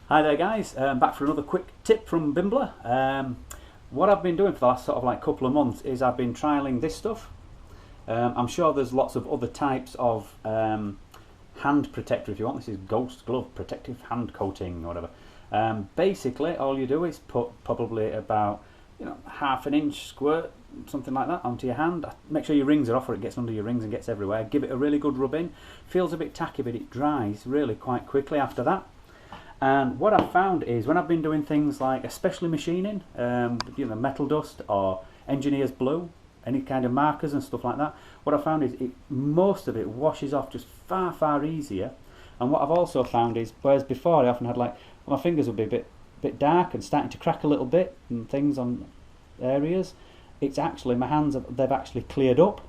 Hi there guys, back for another quick tip from Bimbler. What I've been doing for the last sort of like couple of months is I've been trialling this stuff. I'm sure there's lots of other types of hand protector if you want. This is Ghost Glove Protective Hand Coating or whatever. Basically all you do is put probably about half an inch squirt, something like that, onto your hand. Make sure your rings are off or it gets under your rings and gets everywhere. Give it a really good rub in. Feels a bit tacky but it dries really quite quickly after that. And what I've found is when I've been doing things like especially machining, metal dust or engineer's blue, any kind of markers and stuff like that, what I found is most of it washes off just far easier. And what I've also found is, whereas before I often had my fingers would be a bit dark and starting to crack a little bit and things on areas, it's actually my hands they've actually cleared up.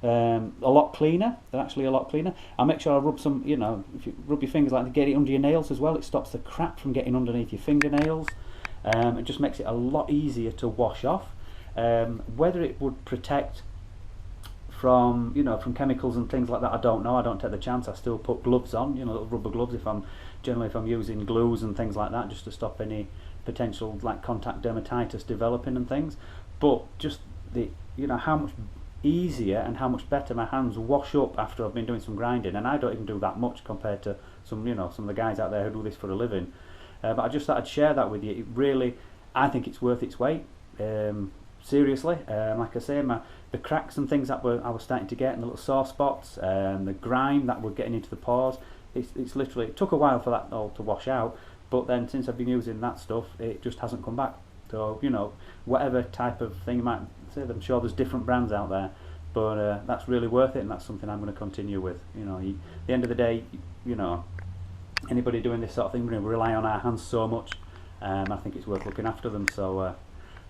A lot cleaner. They're actually a lot cleaner. I'll make sure I rub some, if you rub your fingers like to get it under your nails as well, it stops the crap from getting underneath your fingernails. It just makes it a lot easier to wash off. Whether it would protect from from chemicals and things like that, I don't know. I don't take the chance. I still put gloves on, little rubber gloves if I'm using glues and things like that, just to stop any potential like contact dermatitis developing and things. But just the how much easier and how much better my hands wash up after I've been doing some grinding, and I don't even do that much compared to some of the guys out there who do this for a living. But I just thought I'd share that with you. It really, I think it's worth its weight. Seriously, like I say, the cracks and things that I was starting to get, and the little sore spots, the grime that were getting into the pores. It's literally, it took a while for that all to wash out, but then since I've been using that stuff, it just hasn't come back. So whatever type of thing you might say, I'm sure there's different brands out there, but that's really worth it, and that's something I'm going to continue with. At the end of the day, anybody doing this sort of thing, we're going to rely on our hands so much. I think it's worth looking after them. So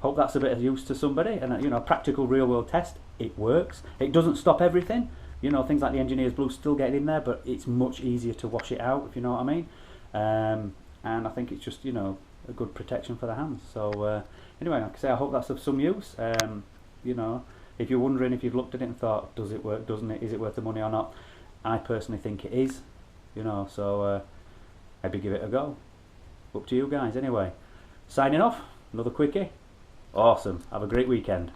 hope that's a bit of use to somebody. And a practical real world test, it works. It doesn't stop everything. Things like the engineer's blue still get in there, but it's much easier to wash it out, if you know what I mean. And I think it's just a good protection for the hands. So anyway, like I say, I hope that's of some use. If you're wondering, if you've looked at it and thought, does it work, doesn't it, is it worth the money or not, I personally think it is. So maybe give it a go. Up to you guys. Anyway, signing off, another quickie. Awesome, have a great weekend.